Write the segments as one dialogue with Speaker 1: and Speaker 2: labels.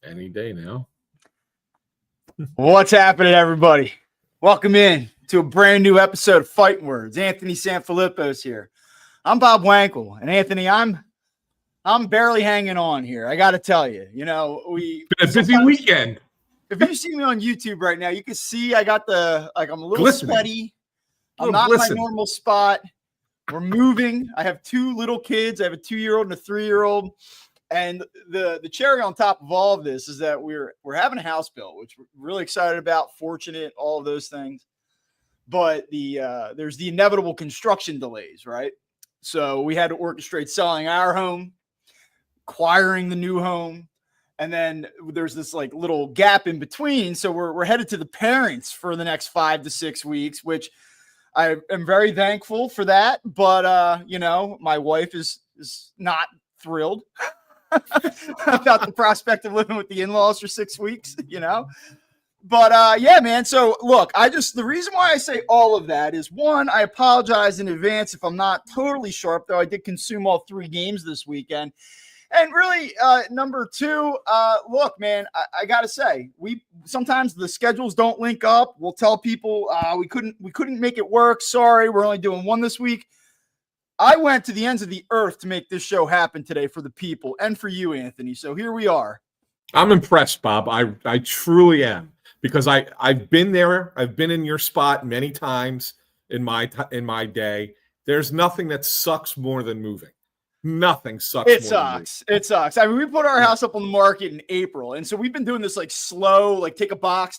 Speaker 1: Any day now.
Speaker 2: What's happening, everybody? Welcome in to a brand new episode of Fighting Words. Anthony Sanfilippo's here. I'm Bob Wankel, and Anthony, I'm barely hanging on here. I got to tell you,
Speaker 1: Been a busy weekend.
Speaker 2: If you see me on YouTube right now, you can see I got I'm a little
Speaker 1: glistening.
Speaker 2: sweaty. I'm not in my normal spot. We're moving. I have two little kids. I have a 2-year-old and a 3-year-old. And the cherry on top of all of this is that we're having a house built, which we're really excited about, fortunate, all of those things. But there's the inevitable construction delays, right? So we had to orchestrate selling our home, acquiring the new home, and then there's this like little gap in between. So we're headed to the parents for the next 5 to 6 weeks, which I am very thankful for that. But my wife is not thrilled about the prospect of living with the in-laws for 6 weeks, But yeah, man. So look, the reason why I say all of that is, one, I apologize in advance if I'm not totally sharp, though I did consume all 3 games this weekend. And really, number 2, look, man, I gotta say, sometimes the schedules don't link up. We'll tell people we couldn't make it work. Sorry, we're only doing 1 this week. I went to the ends of the earth to make this show happen today for the people and for you, Anthony. So here we are.
Speaker 1: I'm impressed, Bob. I truly am, because I've been there. I've been in your spot many times in my day. There's nothing that sucks more than moving. Nothing sucks.
Speaker 2: It sucks. It sucks. I mean, we put our house up on the market in April, and so we've been doing this like slow, like take a box,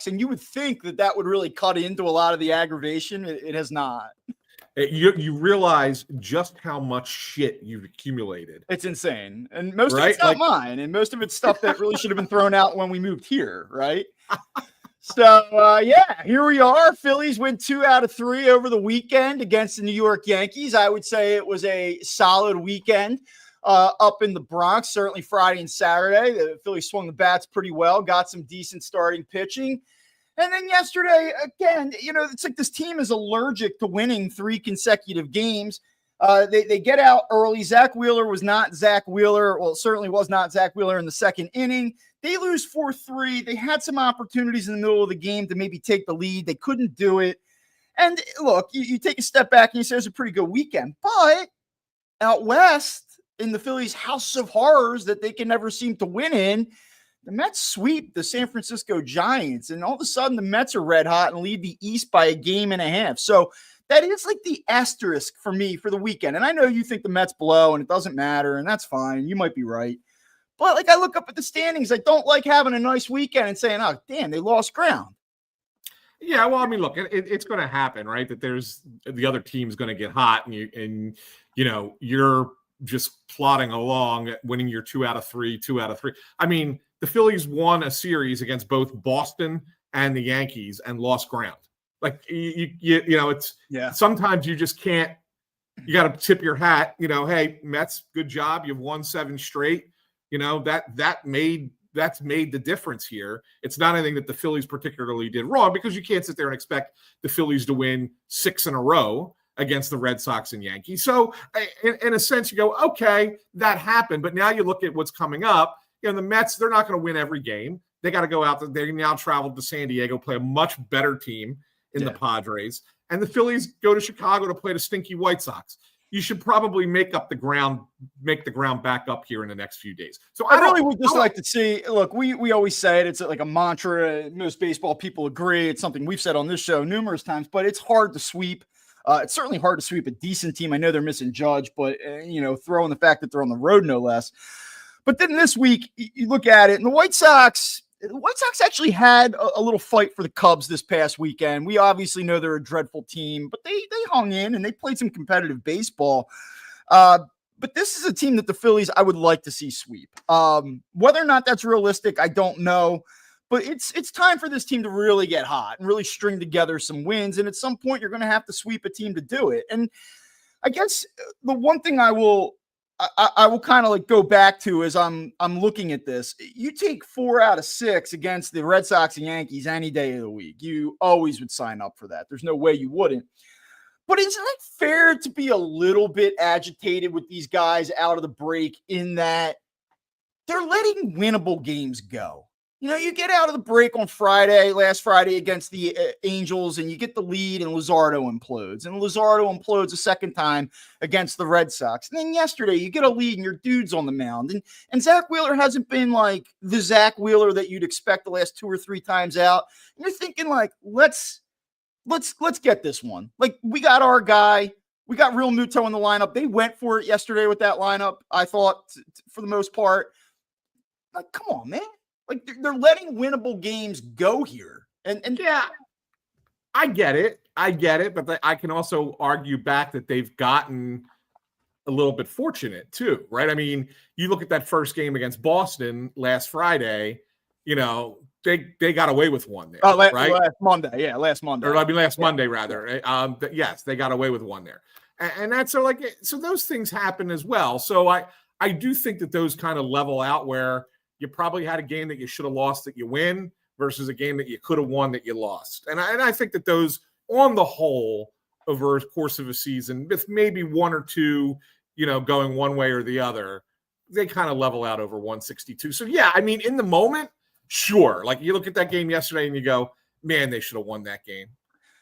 Speaker 2: and you would think that would really cut into a lot of the aggravation. It has not.
Speaker 1: You realize just how much shit you've accumulated.
Speaker 2: It's insane. And most of it's not mine. And most of it's stuff that really should have been thrown out when we moved here, right? So, yeah, here we are. Phillies win 2 out of 3 over the weekend against the New York Yankees. I would say it was a solid weekend up in the Bronx, certainly Friday and Saturday. The Phillies swung the bats pretty well, got some decent starting pitching. And then yesterday, again, it's like this team is allergic to winning 3 consecutive games. They get out early. Zack Wheeler was not Zack Wheeler. Well, it certainly was not Zack Wheeler in the second inning. They lose 4-3. They had some opportunities in the middle of the game to maybe take the lead. They couldn't do it. And look, you take a step back and you say it was a pretty good weekend. But out west in the Phillies' house of horrors that they can never seem to win in, the Mets sweep the San Francisco Giants, and all of a sudden the Mets are red hot and lead the East by 1.5 games. So that is like the asterisk for me for the weekend. And I know you think the Mets blow and it doesn't matter, and that's fine. You might be right. But like I look up at the standings, I don't like having a nice weekend and saying, oh, damn, they lost ground.
Speaker 1: Yeah, well, I mean, look, it's going to happen, right? That there's the other team's going to get hot, and you're just plodding along, winning your 2 out of 3. I mean, the Phillies won a series against both Boston and the Yankees and lost ground. Like sometimes you just can't. You got to tip your hat. Hey, Mets, good job. You've won 7 straight. That's made the difference here. It's not anything that the Phillies particularly did wrong, because you can't sit there and expect the Phillies to win 6 in a row against the Red Sox and Yankees. So in a sense, you go, okay, that happened. But now you look at what's coming up. The Mets, they're not going to win every game. They got to go out. They now travel to San Diego, play a much better team in the Padres. And the Phillies go to Chicago to play the stinky White Sox. You should probably make the ground back up here in the next few days. So
Speaker 2: I really would just like to see, look, we always say it. It's like a mantra. Most baseball people agree. It's something we've said on this show numerous times, but it's hard to sweep. It's certainly hard to sweep a decent team. I know they're missing Judge, but, throw in the fact that they're on the road, no less. But then this week, you look at it, and the White Sox actually had a little fight for the Cubs this past weekend. We obviously know they're a dreadful team, but they hung in and they played some competitive baseball. But this is a team that the Phillies I would like to see sweep. Whether or not that's realistic, I don't know. But it's time for this team to really get hot and really string together some wins. And at some point, you're going to have to sweep a team to do it. And I guess the one thing I will kind of like go back to as I'm looking at this. You take 4 out of 6 against the Red Sox and Yankees any day of the week. You always would sign up for that. There's no way you wouldn't. But isn't it fair to be a little bit agitated with these guys out of the break in that they're letting winnable games go. You get out of the break on last Friday against the Angels, and you get the lead, and Luzardo implodes. And Luzardo implodes a second time against the Red Sox. And then yesterday, you get a lead, and your dude's on the mound. And Zack Wheeler hasn't been like the Zack Wheeler that you'd expect the last 2 or 3 times out. And you're thinking, like, let's get this one. Like, we got our guy. We got Real Muto in the lineup. They went for it yesterday with that lineup, I thought, for the most part. Like, come on, man. Like, they're letting winnable games go here. And
Speaker 1: yeah, I get it. But I can also argue back that they've gotten a little bit fortunate too, right? I mean, you look at that first game against Boston last Friday, they got away with one there, right?
Speaker 2: Last Monday. Yeah, last Monday.
Speaker 1: Or last Monday, rather. Yes, they got away with one there. And that's so those things happen as well. So I do think that those kind of level out where you probably had a game that you should have lost that you win versus a game that you could have won that you lost. And I think that those, on the whole, over the course of a season, with maybe 1 or 2, going one way or the other, they kind of level out over 162. So, yeah, I mean, in the moment, sure. Like, you look at that game yesterday and you go, man, they should have won that game.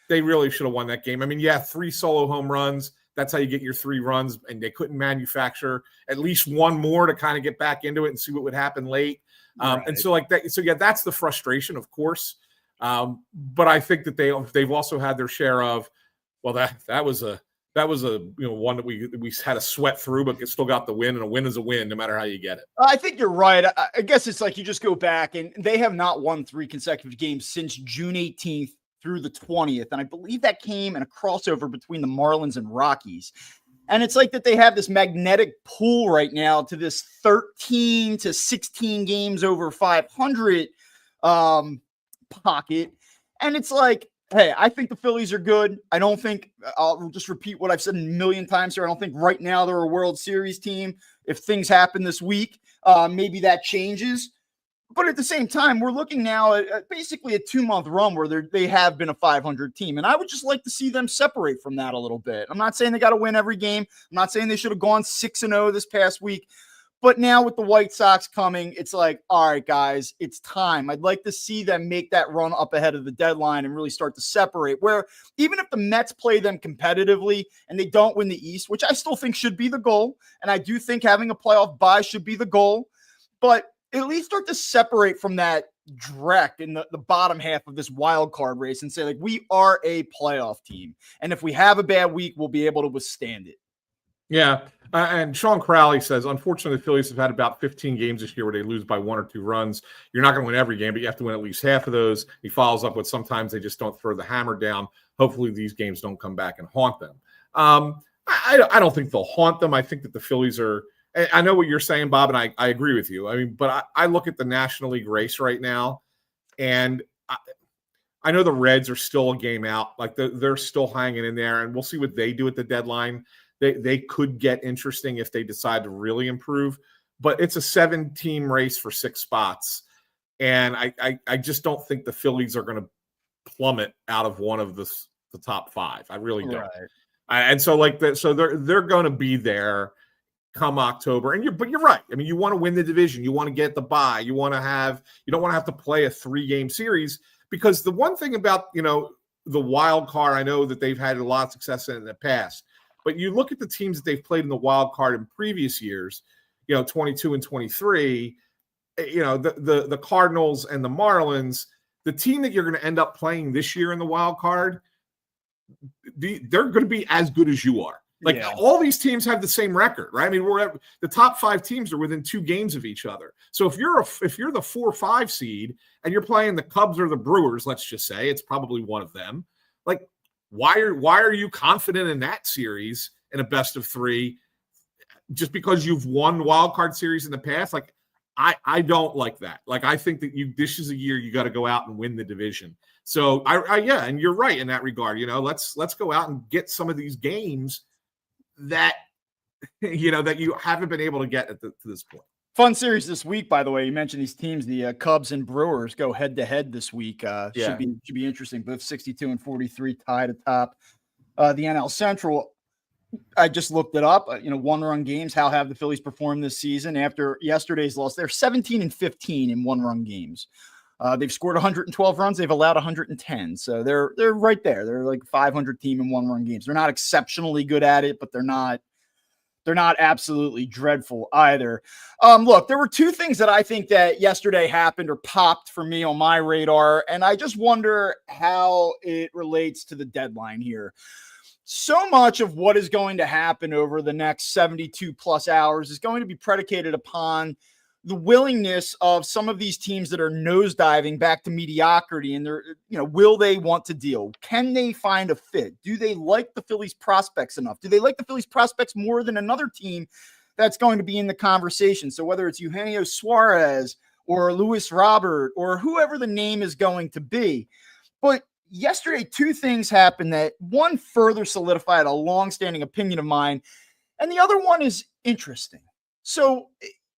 Speaker 1: They really should have won that game. I mean, yeah, 3 solo home runs. That's how you get your 3 runs, and they couldn't manufacture at least one more to kind of get back into it and see what would happen late.
Speaker 2: Right.
Speaker 1: And so like that. So yeah, that's the frustration, of course. But I think that they've also had their share of, well, that was a one that we had to sweat through, but still got the win, and a win is a win no matter how you get it.
Speaker 2: I think you're right. I guess it's like you just go back, and they have not won 3 consecutive games since June 18th through the 20th. And I believe that came in a crossover between the Marlins and Rockies. And it's like that they have this magnetic pull right now to this 13 to 16 games over 500 pocket. And it's like, hey, I think the Phillies are good. I don't think, I'll just repeat what I've said a million times here. I don't think right now they're a World Series team. If things happen this week, maybe that changes. But at the same time, we're looking now at basically a 2-month run where they have been a 500 team. And I would just like to see them separate from that a little bit. I'm not saying they got to win every game. I'm not saying they should have gone 6-0 this past week. But now with the White Sox coming, it's like, all right, guys, it's time. I'd like to see them make that run up ahead of the deadline and really start to separate, where even if the Mets play them competitively and they don't win the East, which I still think should be the goal, and I do think having a playoff bye should be the goal, but at least start to separate from that dreck in the bottom half of this wild card race and say, like, we are a playoff team. And if we have a bad week, we'll be able to withstand it.
Speaker 1: Yeah. And Sean Crowley says, unfortunately, the Phillies have had about 15 games this year where they lose by 1 or 2 runs. You're not going to win every game, but you have to win at least half of those. He follows up with, sometimes they just don't throw the hammer down. Hopefully these games don't come back and haunt them. I don't think they'll haunt them. I think that the Phillies are, I know what you're saying, Bob, and I agree with you. I mean, but I look at the National League race right now, and I know the Reds are still a game out. Like, they're still hanging in there, and we'll see what they do at the deadline. They could get interesting if they decide to really improve. But it's a 7-team race for 6 spots, and I just don't think the Phillies are going to plummet out of one of the top 5. I really don't.
Speaker 2: Right.
Speaker 1: And so they're going to be there come October. But you're right. I mean, you want to win the division. You want to get the bye. You don't want to have to play a 3-game series, because the one thing about, the wild card, I know that they've had a lot of success in the past, but you look at the teams that they've played in the wild card in previous years, 22 and 23, the Cardinals and the Marlins, the team that you're going to end up playing this year in the wild card, they're going to be as good as you are. Like, all these teams have the same record, right? I mean, the top 5 teams are within 2 games of each other. So if you're the 4-5 seed and you're playing the Cubs or the Brewers, let's just say it's probably one of them. Like, why are you confident in that series in a best of 3 just because you've won wild card series in the past? Like, I don't like that. Like, I think that this is a year you got to go out and win the division. So yeah, and you're right in that regard. Let's go out and get some of these games that that you haven't been able to get to this point.
Speaker 2: Fun series this week, by the way. You mentioned these teams, the Cubs and Brewers go head to head this week. Should be interesting. Both 62 and 43 tied atop the NL Central. I just looked it up. One-run games. How have the Phillies performed this season after yesterday's loss? They're 17-15 in one-run games. They've scored 112 runs. They've allowed 110. So they're right there. They're like 500 team in one-run games. They're not exceptionally good at it, but they're not absolutely dreadful either. Look, there were two things that I think that yesterday happened or popped for me on my radar, and I just wonder how it relates to the deadline here. So much of what is going to happen over the next 72 plus hours is going to be predicated upon the willingness of some of these teams that are nosediving back to mediocrity, and will they want to deal? Can they find a fit? Do they like the Phillies prospects enough? Do they like the Phillies prospects more than another team that's going to be in the conversation? So whether it's Eugenio Suarez or Luis Robert or whoever the name is going to be. But yesterday, two things happened that one further solidified a longstanding opinion of mine, and the other one is interesting. So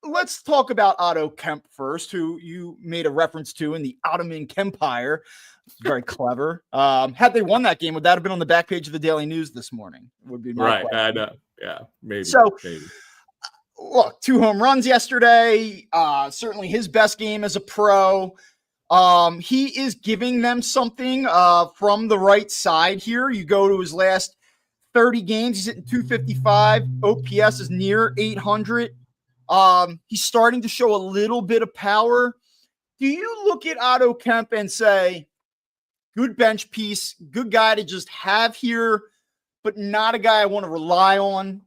Speaker 2: let's talk about Otto Kemp first, who you made a reference to in the Ottoman Kempire. Very clever. Had they won that game, would that have been on the back page of the Daily News this morning? Would be my question.
Speaker 1: I know. Yeah, maybe.
Speaker 2: So, look, 2 home runs yesterday. Certainly his best game as a pro. He is giving them something from the right side here. You go to his last 30 games, he's hitting 255. OPS is near 800. He's starting to show a little bit of power. Do you look at Otto Kemp and say, good bench piece, good guy to just have here, but not a guy I want to rely on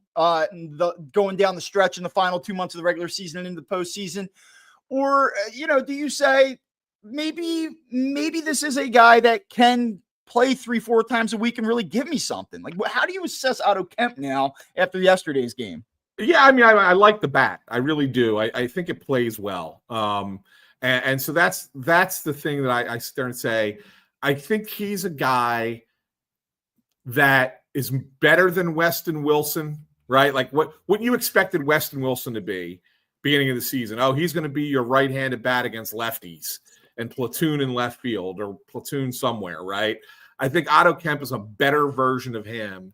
Speaker 2: going down the stretch in the final 2 months of the regular season and into the postseason? Or, do you say maybe this is a guy that can play 3-4 times a week and really give me something? Like, how do you assess Otto Kemp now after yesterday's game?
Speaker 1: Yeah, I mean, I like the bat. I really do. I think it plays well. And so that's the thing that I sit there and say, I think he's a guy that is better than Weston Wilson, right? Like what you expected Weston Wilson to be beginning of the season. Oh, he's going to be your right-handed bat against lefties and platoon in left field or platoon somewhere, right? I think Otto Kemp is a better version of him.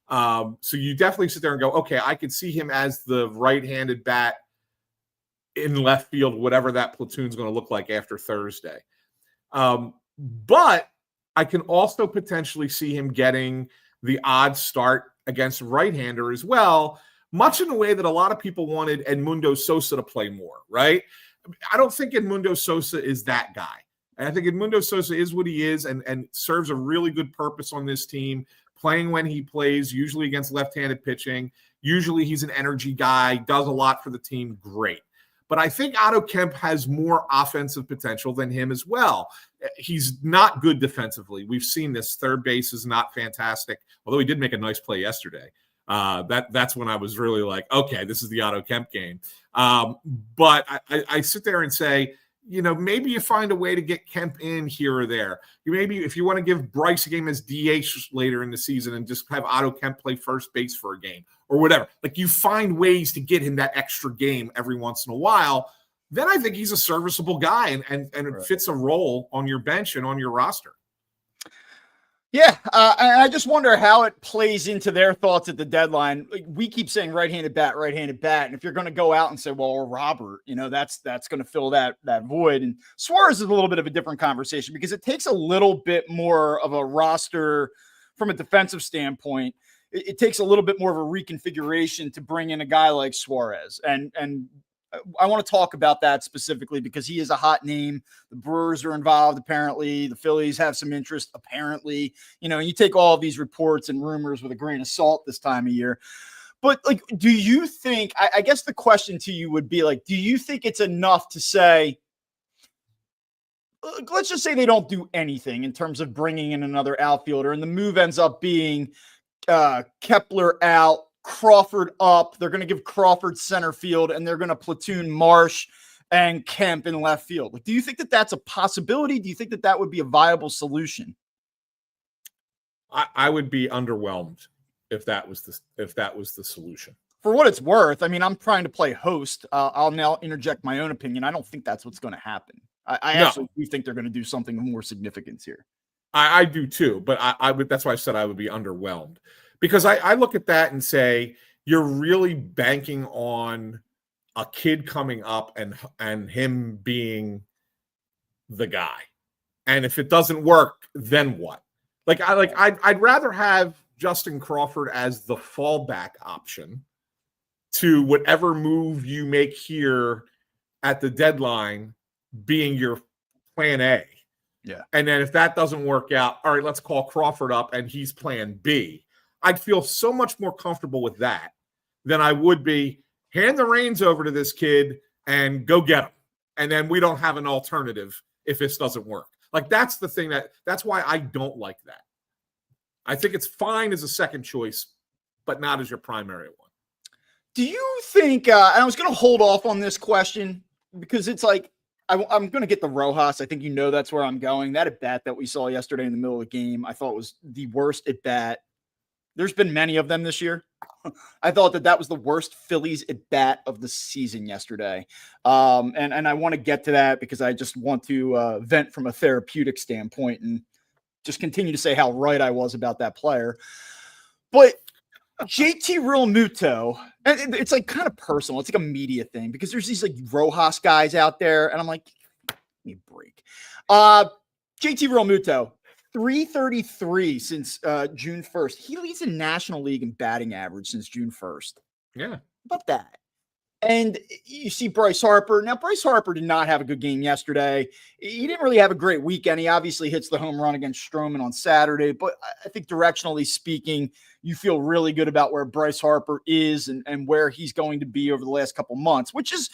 Speaker 1: So you definitely sit there and go, okay, I could see him as the right-handed bat in left field, whatever that platoon's going to look like after Thursday. But I can also potentially see him getting the odd start against a right-hander as well, much in the way that a lot of people wanted Edmundo Sosa to play more, right? I don't think Edmundo Sosa is that guy. And I think Edmundo Sosa is what he is and serves a really good purpose on this team, playing when he plays, usually against left-handed pitching. Usually he's an energy guy, does a lot for the team, great. But I think Otto Kemp has more offensive potential than him as well. He's not good defensively. We've seen this. Third base is not fantastic, although he did make a nice play yesterday. That's when I was really like, okay, this is the Otto Kemp game. But I sit there and say, maybe you find a way to get Kemp in here or there. Maybe if you want to give Bryce a game as DH later in the season and just have Otto Kemp play first base for a game or whatever. Like you find ways to get him that extra game every once in a while. Then I think he's a serviceable guy and it fits a role on your bench and on your roster.
Speaker 2: Yeah, I just wonder how it plays into their thoughts at the deadline. Like, we keep saying right-handed bat, and if you're going to go out and say, well, Robert, that's going to fill that void. And Suarez is a little bit of a different conversation because it takes a little bit more of a roster from a defensive standpoint. It takes a little bit more of a reconfiguration to bring in a guy like Suarez, and I want to talk about that specifically because he is a hot name. The Brewers are involved, apparently. The Phillies have some interest, apparently. You take all of these reports and rumors with a grain of salt this time of year. But, do you think – I guess the question to you would be, do you think it's enough to say – let's just say they don't do anything in terms of bringing in another outfielder, and the move ends up being Kepler out, Crawford up. They're going to give Crawford center field, and they're going to platoon Marsh and Kemp in left field. Do you think that that's a possibility? Do you think that that would be a viable solution?
Speaker 1: I would be underwhelmed if that was the solution.
Speaker 2: For what it's worth, I mean, I'm trying to play host. I'll now interject my own opinion. I don't think that's what's going to happen. I actually do think they're going to do something of more significance here.
Speaker 1: I do too, but I would. That's why I said I would be underwhelmed. Because I look at that and say, you're really banking on a kid coming up and him being the guy. And if it doesn't work, then what? I'd rather have Justin Crawford as the fallback option to whatever move you make here at the deadline being your plan A.
Speaker 2: Yeah.
Speaker 1: And then if that doesn't work out, all right, let's call Crawford up and he's plan B. I'd feel so much more comfortable with that than I would be hand the reins over to this kid and go get him. And then we don't have an alternative if this doesn't work. Like, that's the thing that's why I don't like that. I think it's fine as a second choice, but not as your primary one.
Speaker 2: Do you think, and I was going to hold off on this question because it's like, I'm going to get the Rojas. I think that's where I'm going. That at bat that we saw yesterday in the middle of the game, I thought was the worst at bat. There's been many of them this year. I thought that was the worst Phillies at bat of the season yesterday. And I want to get to that because I just want to vent from a therapeutic standpoint and just continue to say how right I was about that player. But JT Realmuto, and it's like kind of personal. It's like a media thing because there's these like Rojas guys out there, and I'm like, give me a break. JT Realmuto, 333 since June 1st. He leads the National League in batting average since June 1st.
Speaker 1: Yeah.
Speaker 2: How about that? And you see Bryce Harper. Now, Bryce Harper did not have a good game yesterday. He didn't really have a great weekend. He obviously hits the home run against Stroman on Saturday, but I think directionally speaking, you feel really good about where Bryce Harper is and where he's going to be over the last couple months, which is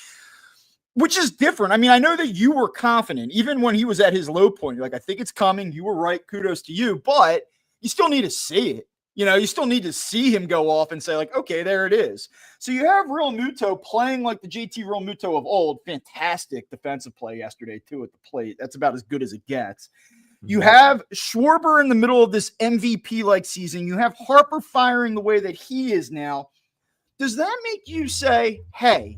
Speaker 2: different. I mean, I know that you were confident, even when he was at his low point. You're like, I think it's coming. You were right. Kudos to you, but you still need to see it. You still need to see him go off and say, like, okay, there it is. So you have Realmuto playing like the JT Realmuto of old. Fantastic defensive play yesterday, too, at the plate. That's about as good as it gets. You have Schwarber in the middle of this MVP-like season. You have Harper firing the way that he is now. Does that make you say, hey,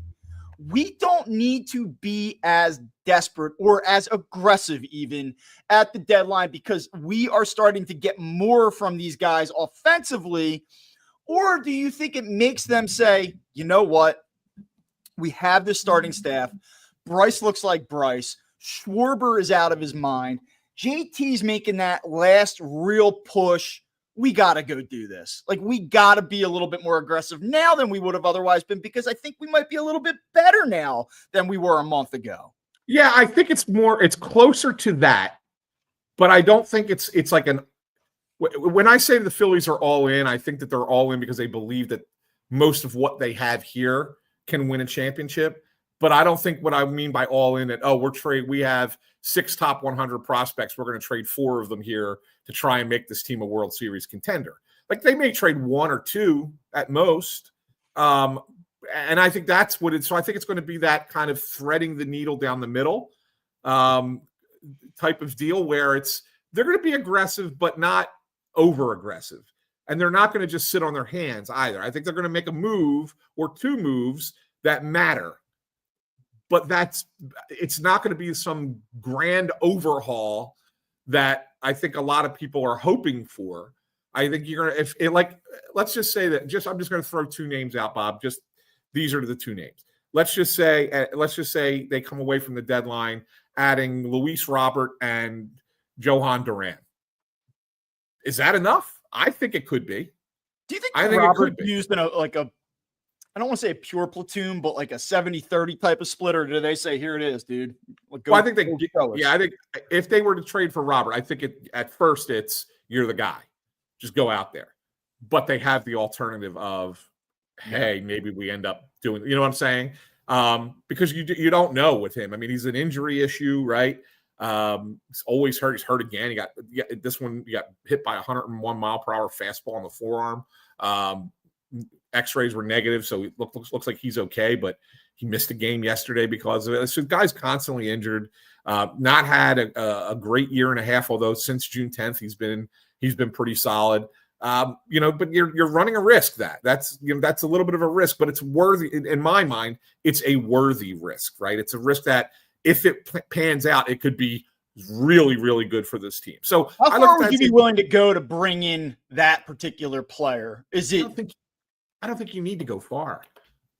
Speaker 2: we don't need to be as desperate or as aggressive even at the deadline because we are starting to get more from these guys offensively? Or do you think it makes them say, you know what? We have this starting staff. Bryce looks like Bryce. Schwarber is out of his mind. JT's making that last real push. We got to go do this. Like, we got to be a little bit more aggressive now than we would have otherwise been because I think we might be a little bit better now than we were a month ago.
Speaker 1: Yeah, I think it's closer to that, but I don't think it's like when I say the Phillies are all in, I think that they're all in because they believe that most of what they have here can win a championship. But I don't think what I mean by all in that, we have 6 top 100 prospects. We're going to trade 4 of them here to try and make this team a World Series contender. Like, they may trade 1 or 2 at most. And I think that's what so I think it's going to be that kind of threading the needle down the middle type of deal where they're going to be aggressive, but not over aggressive. And they're not going to just sit on their hands either. I think they're going to make a move or 2 moves that matter. But it's not going to be some grand overhaul that I think a lot of people are hoping for. I think you're going to, let's just say that I'm just going to throw 2 names out, Bob. Just these are the 2 names. Let's just say they come away from the deadline adding Luis Robert and Johan Duran. Is that enough? I think it could be.
Speaker 2: Do you think Robert used in I don't want to say a pure platoon, but like a 70-30 type of split, or do they say, here it is, dude?
Speaker 1: I think I think if they were to trade for Robert, I think at first it's you're the guy. Just go out there. But they have the alternative of, hey, maybe we end up doing, you know what I'm saying? Because you don't know with him. I mean, he's an injury issue, right? He's always hurt. He's hurt again. He got hit by a 101 mile per hour fastball on the forearm. X-rays were negative, so it looks like he's okay, but he missed a game yesterday because of it. So the guy's constantly injured. Not had a great year and a half, although since June 10th he's been pretty solid. But you're running a risk. That's a little bit of a risk, but it's worthy in my mind. It's a worthy risk, right? It's a risk that if it pans out, it could be is really, really good for this team. So
Speaker 2: how far would you be willing to go to bring in that particular player?
Speaker 1: I don't think you need to go far.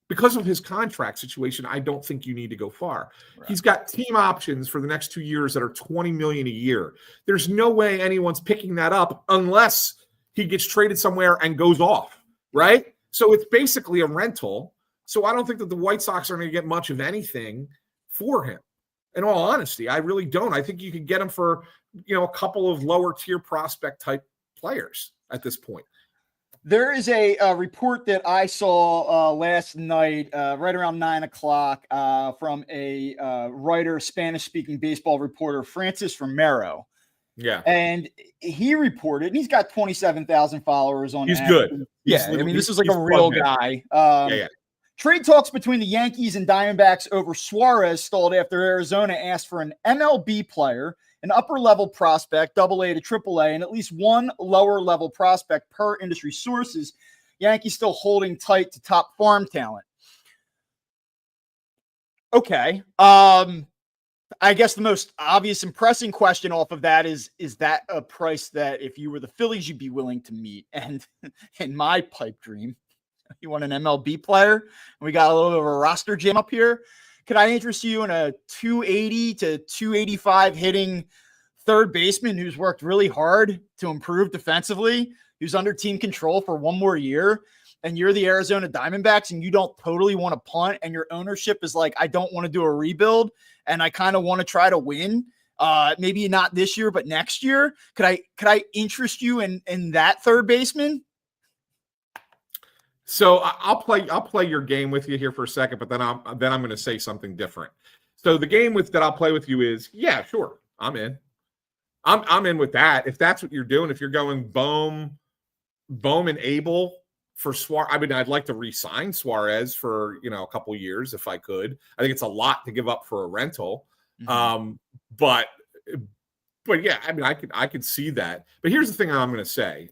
Speaker 1: Because of his contract situation, I don't think you need to go far. Right. He's got team options for the next 2 years that are $20 million a year. There's no way anyone's picking that up unless he gets traded somewhere and goes off, right? So it's basically a rental. So I don't think that the White Sox are going to get much of anything for him. In all honesty, I really don't. I think you could get him for, a couple of lower tier prospect type players at this point.
Speaker 2: There is a report that I saw last night, right around 9:00, from a writer, Spanish-speaking baseball reporter, Francis Romero.
Speaker 1: Yeah.
Speaker 2: And he reported, and he's got 27,000 followers on.
Speaker 1: He's good.
Speaker 2: This is like a real guy.
Speaker 1: Yeah.
Speaker 2: Trade talks between the Yankees and Diamondbacks over Suarez stalled after Arizona asked for an MLB player, an upper-level prospect, AA to AAA, and at least one lower-level prospect per industry sources. Yankees still holding tight to top farm talent. Okay. I guess the most obvious and pressing question off of that is that a price that if you were the Phillies, you'd be willing to meet? And in my pipe dream, you want an MLB player, and we got a little bit of a roster jam up here. Could I interest you in a 280 to 285 hitting third baseman who's worked really hard to improve defensively, who's under team control for one more year, and you're the Arizona Diamondbacks and you don't totally want to punt, and your ownership is like, I don't want to do a rebuild and I kind of want to try to win. Maybe not this year, but next year. Could I interest you in that third baseman?
Speaker 1: So I'll play your game with you here for a second, but then I'm going to say something different. So the game that I'll play with you is, yeah, sure, I'm in. I'm in with that. If that's what you're doing, if you're going Bohm and Abel for Suarez, I mean, I'd like to re-sign Suarez for a couple years if I could. I think it's a lot to give up for a rental, but yeah, I mean, I could see that. But here's the thing I'm going to say.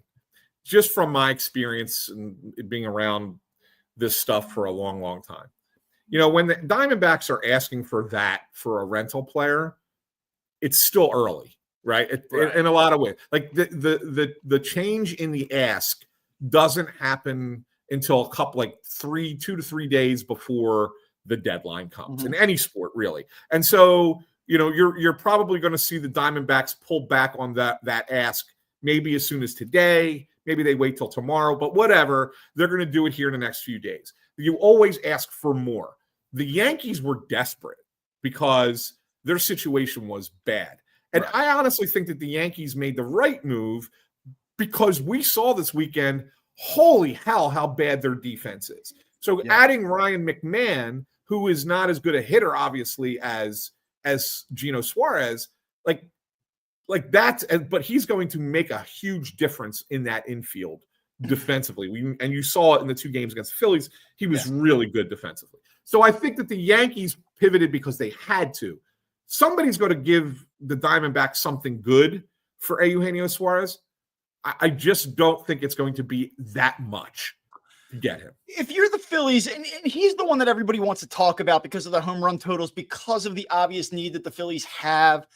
Speaker 1: Just from my experience and being around this stuff for a long, long time, when the Diamondbacks are asking for a rental player, it's still early, right? In a lot of ways. Like the change in the ask doesn't happen until a couple, 2 to 3 days before the deadline comes in any sport, really. And so, you're probably going to see the Diamondbacks pull back on that ask maybe as soon as today. Maybe they wait till tomorrow, but whatever. They're going to do it here in the next few days. You always ask for more. The Yankees were desperate because their situation was bad. And I honestly think that the Yankees made the right move because we saw this weekend, holy hell, how bad their defense is. So adding Ryan McMahon, who is not as good a hitter, obviously, as Gino Suarez, like that's, but he's going to make a huge difference in that infield defensively. And you saw it in the 2 games against the Phillies. He was really good defensively. So I think that the Yankees pivoted because they had to. Somebody's going to give the Diamondbacks something good for Eugenio Suarez. I just don't think it's going to be that much to get him.
Speaker 2: If you're the Phillies, and he's the one that everybody wants to talk about because of the home run totals, because of the obvious need that the Phillies have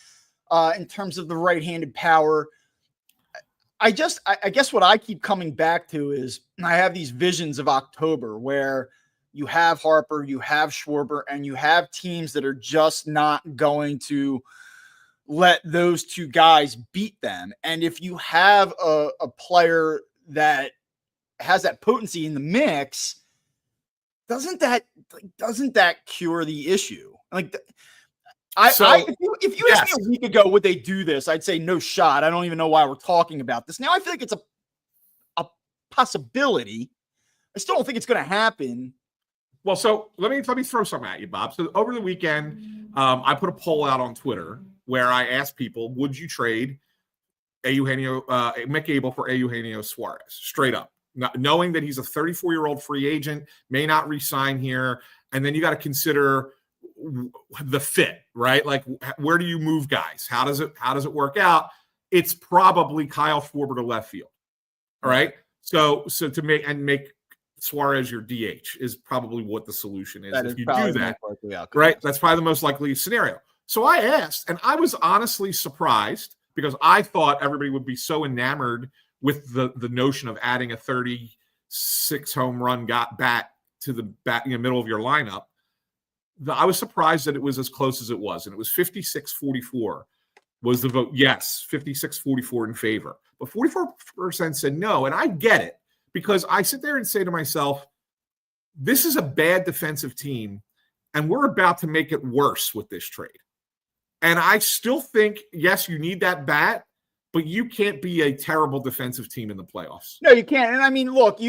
Speaker 2: in terms of the right-handed power. I guess what I keep coming back to is I have these visions of October where you have Harper, you have Schwarber, and you have teams that are just not going to let those 2 guys beat them. And if you have a player that has that potency in the mix, doesn't that cure the issue? If you asked me a week ago, would they do this? I'd say no shot. I don't even know why we're talking about this. Now I feel like it's a possibility. I still don't think it's going to happen.
Speaker 1: Well, so let me throw something at you, Bob. So over the weekend, I put a poll out on Twitter where I asked people, would you trade Mick Abel for Eugenio Suarez? Straight up. Knowing that he's a 34-year-old free agent, may not re-sign here. And then you got to consider the fit, right? Like, where do you move guys? How does it work out? It's probably Kyle Schwarber to left field. All right. So to make Suarez your DH is probably what the solution is. If you do that, right? That's probably the most likely scenario. So I asked, and I was honestly surprised because I thought everybody would be so enamored with the notion of adding a 36 home run bat to the middle of your lineup. I was surprised that it was as close as it was, and it was 56-44 was the vote. Yes, 56-44 in favor, but 44% said no, and I get it because I sit there and say to myself, this is a bad defensive team, and we're about to make it worse with this trade. And I still think, yes, you need that bat, but you can't be a terrible defensive team in the playoffs.
Speaker 2: No, you can't. And I mean, look,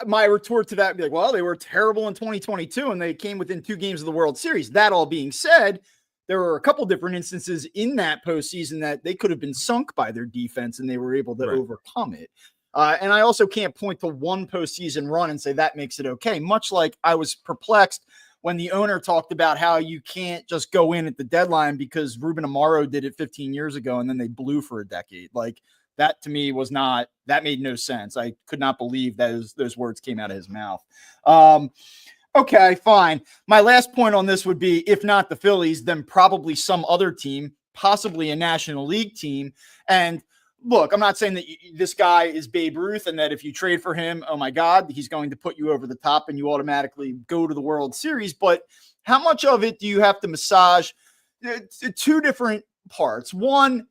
Speaker 2: my retort to that would be like, well, they were terrible in 2022 and they came within 2 games of the World Series. That all being said, there were a couple different instances in that postseason that they could have been sunk by their defense and they were able to overcome it. And I also can't point to one postseason run and say that makes it okay. Much like I was perplexed when the owner talked about how you can't just go in at the deadline because Ruben Amaro did it 15 years ago and then they blew for a decade. Like that to me that made no sense. I could not believe that those words came out of his mouth. Okay, fine. My last point on this would be, if not the Phillies, then probably some other team, possibly a National League team. And look, I'm not saying that this guy is Babe Ruth and that if you trade for him, oh my God, he's going to put you over the top and you automatically go to the World Series. But how much of it do you have to massage? 2 different parts. One,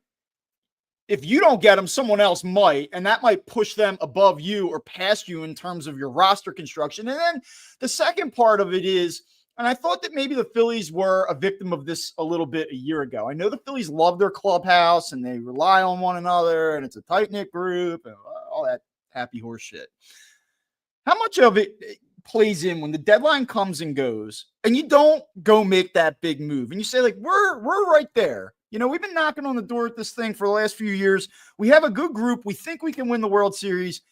Speaker 2: if you don't get them, someone else might, and that might push them above you or past you in terms of your roster construction. And then the second part of it is, and I thought that maybe the Phillies were a victim of this a little bit a year ago. I know the Phillies love their clubhouse and they rely on one another and it's a tight-knit group and all that happy horse shit. How much of it plays in when the deadline comes and goes and you don't go make that big move and you say like, we're right there. You know, we've been knocking on the door at this thing for the last few years. We have a good group. We think we can win the World Series.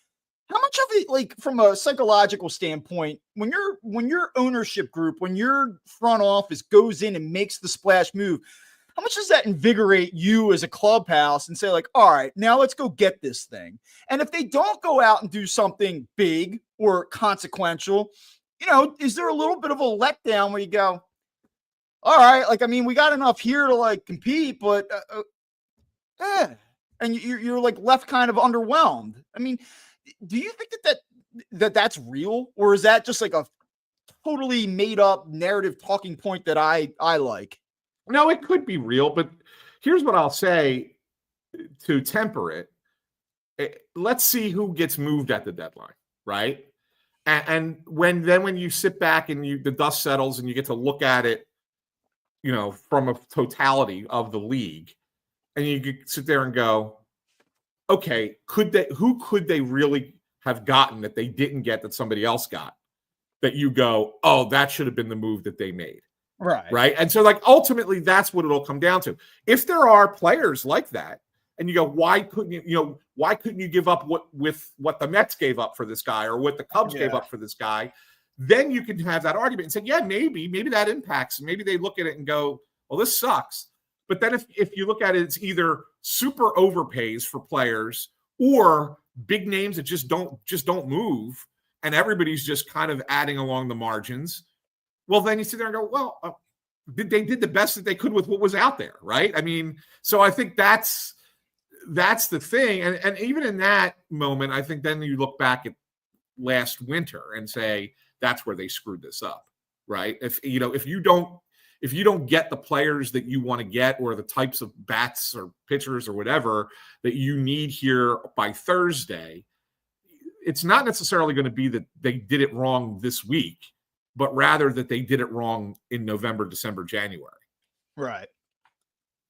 Speaker 2: How much of it, like from a psychological standpoint, when your ownership group, when your front office goes in and makes the splash move, how much does that invigorate you as a clubhouse and say like, all right, now let's go get this thing? And if they don't go out and do something big or consequential, you know, is there a little bit of a letdown where you go, all right, like, I mean, we got enough here to like compete, but and you're like left kind of underwhelmed. I mean, do you think that's real, or is that just like a totally made up narrative talking point that I like?
Speaker 1: No, it could be real, but here's what I'll say to temper it. Let's see who gets moved at the deadline, right? And when you sit back and the dust settles and you get to look at it, you know, from a totality of the league, and you could sit there and go, okay, who could they really have gotten that they didn't get that somebody else got, that you go, oh, that should have been the move that they made. Right. And so like, ultimately that's what it'll come down to. If there are players like that and you go, why couldn't you give up what the Mets gave up for this guy or what the Cubs gave up for this guy? Then you can have that argument and say, yeah, maybe that impacts. Maybe they look at it and go, well, this sucks. But then if you look at it, it's either super overpays for players or big names that just don't move and everybody's just kind of adding along the margins. Well, then you sit there and go, well, they did the best that they could with what was out there, right? I mean, so I think that's the thing. And even in that moment, I think then you look back at last winter and say, that's where they screwed this up, right? If you don't get the players that you want to get or the types of bats or pitchers or whatever that you need here by Thursday, it's not necessarily going to be that they did it wrong this week, but rather that they did it wrong in November, December, January.
Speaker 2: Right.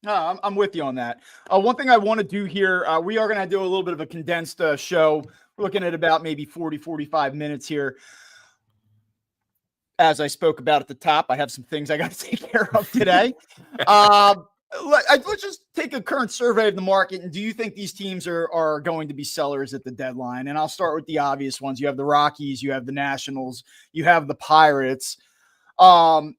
Speaker 2: No, I'm with you on that. One thing I want to do here, we are going to do a little bit of a condensed show. We're looking at about maybe 40, 45 minutes here. As I spoke about at the top, I have some things I got to take care of today. Let's just take a current survey of the market. And do you think these teams are going to be sellers at the deadline? And I'll start with the obvious ones. You have the Rockies, you have the Nationals, you have the Pirates. We'll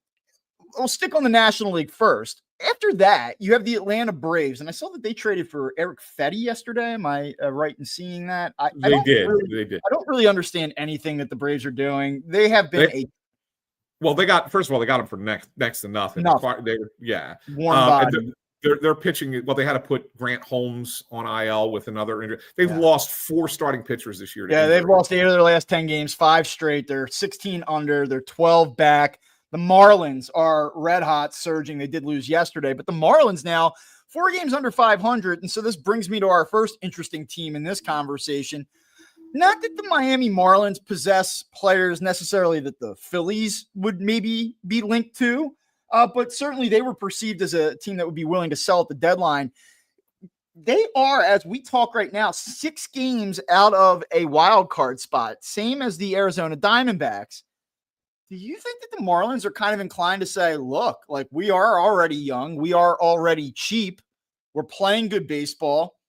Speaker 2: stick on the National League first. After that, you have the Atlanta Braves. And I saw that they traded for Eric Fetty yesterday. Am I right in seeing that?
Speaker 1: They did.
Speaker 2: I don't really understand anything that the Braves are doing. They have been
Speaker 1: Well, they got him for next to nothing. They were,
Speaker 2: warm body.
Speaker 1: They're pitching. Well, they had to put Grant Holmes on IL with another injury. They've lost 4 starting pitchers this year.
Speaker 2: Yeah, they've lost 8 of their last 10 games, 5 straight. They're 16 under. They're 12 back. The Marlins are red hot, surging. They did lose yesterday, but the Marlins now 4 games under 500. And so this brings me to our first interesting team in this conversation. Not that the Miami Marlins possess players necessarily that the Phillies would maybe be linked to, but certainly they were perceived as a team that would be willing to sell at the deadline. They are, as we talk right now, 6 games out of a wild card spot, same as the Arizona Diamondbacks. Do you think that the Marlins are kind of inclined to say, look, like we are already young, we are already cheap, we're playing good baseball.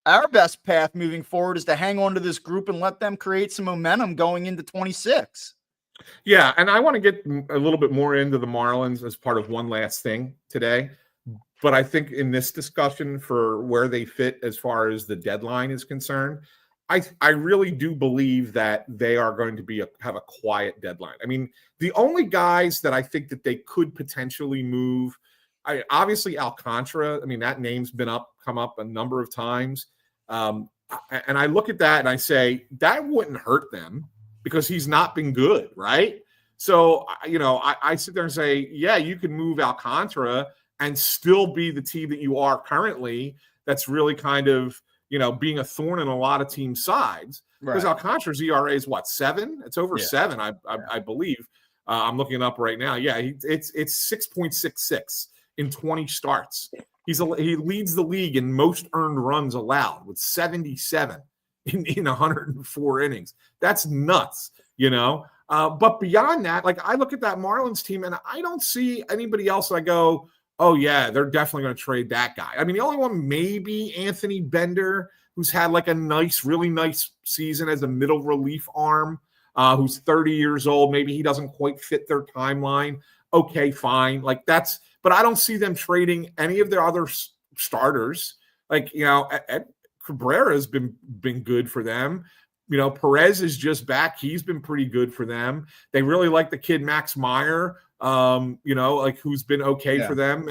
Speaker 2: Our best path moving forward is to hang on to this group and let them create some momentum going into 26.
Speaker 1: Yeah, and I want to get a little bit more into the Marlins as part of one last thing today. But I think in this discussion for where they fit as far as the deadline is concerned, I really do believe that they are going to have a quiet deadline. I mean, the only guys that I think that they could potentially move, obviously Alcantara. I mean, that name's come up a number of times. And I look at that and I say, that wouldn't hurt them because he's not been good, right? So, I sit there and say, yeah, you can move Alcantara and still be the team that you are currently. That's really kind of, being a thorn in a lot of team sides. Because Alcantara's ERA is what, 7? It's over 7, I believe. I'm looking it up right now. Yeah, it's 6.66 in 20 starts. He leads the league in most earned runs allowed with 77 in 104 innings. That's nuts, But beyond that, like I look at that Marlins team and I don't see anybody else that I go, oh yeah, they're definitely going to trade that guy. I mean, the only one maybe Anthony Bender, who's had like a really nice season as a middle relief arm, who's 30 years old. Maybe he doesn't quite fit their timeline. Okay, fine. But I don't see them trading any of their other starters. Ed Cabrera has been good for them. Perez is just back. He's been pretty good for them. They really like the kid Max Meyer, who's been okay for them.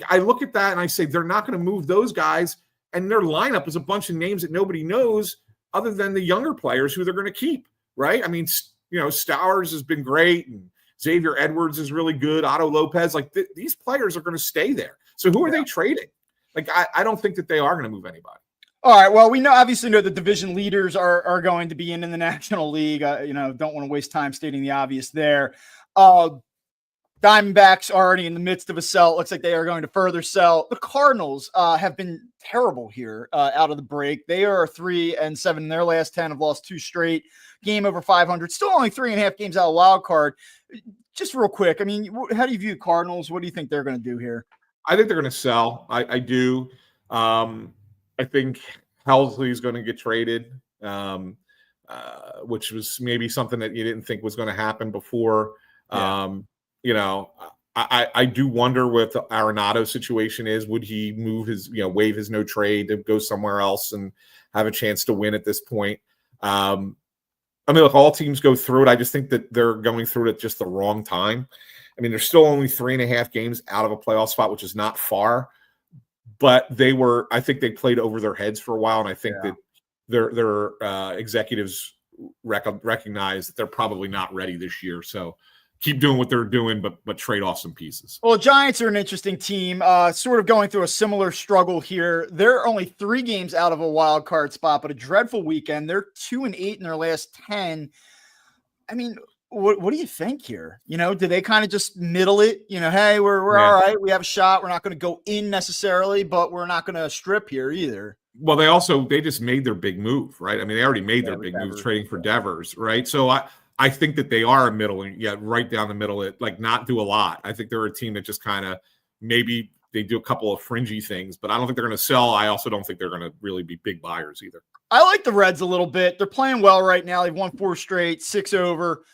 Speaker 1: I look at that and I say they're not going to move those guys, and their lineup is a bunch of names that nobody knows other than the younger players who they're going to keep, right? I mean, Stowers has been great, and Xavier Edwards is really good. Otto Lopez, these players are going to stay there. So who are they trading? I don't think that they are going to move anybody.
Speaker 2: All right. Well, we obviously know the division leaders are going to be in the National League. Don't want to waste time stating the obvious there. Diamondbacks already in the midst of a sell. It looks like they are going to further sell. The Cardinals have been terrible here out of the break. They are 3-7 in their last 10, have lost 2 straight. Game over 500. Still only 3.5 games out of wild card. Just real quick, I mean, how do you view the Cardinals? What do you think they're going to do here?
Speaker 1: I think they're going to sell. I do. I think Helsley is going to get traded, which was maybe something that you didn't think was going to happen before. I do wonder what the Arenado situation is. Would he move waive his no trade to go somewhere else and have a chance to win at this point? All teams go through it. I just think that they're going through it at just the wrong time. I mean, they're still only 3.5 games out of a playoff spot, which is not far. But I think they played over their heads for a while, and I think that their executives recognize that they're probably not ready this year. So keep doing what they're doing, but trade off some pieces.
Speaker 2: Well, Giants are an interesting team, sort of going through a similar struggle here. They're only 3 games out of a wild card spot, but a dreadful weekend. They're 2-8 in their last 10. I mean, what do you think here? Do they kind of just middle it? Hey, we're all right. We have a shot. We're not going to go in necessarily, but we're not going to strip here either.
Speaker 1: Well, they just made their big move, right? I mean, they already made their big move trading for Devers, right? So I think that they are a middle, right down the middle, not do a lot. I think they're a team that just kind of maybe they do a couple of fringy things, but I don't think they're going to sell. I also don't think they're going to really be big buyers either.
Speaker 2: I like the Reds a little bit. They're playing well right now. They've won 4 straight, 6 over.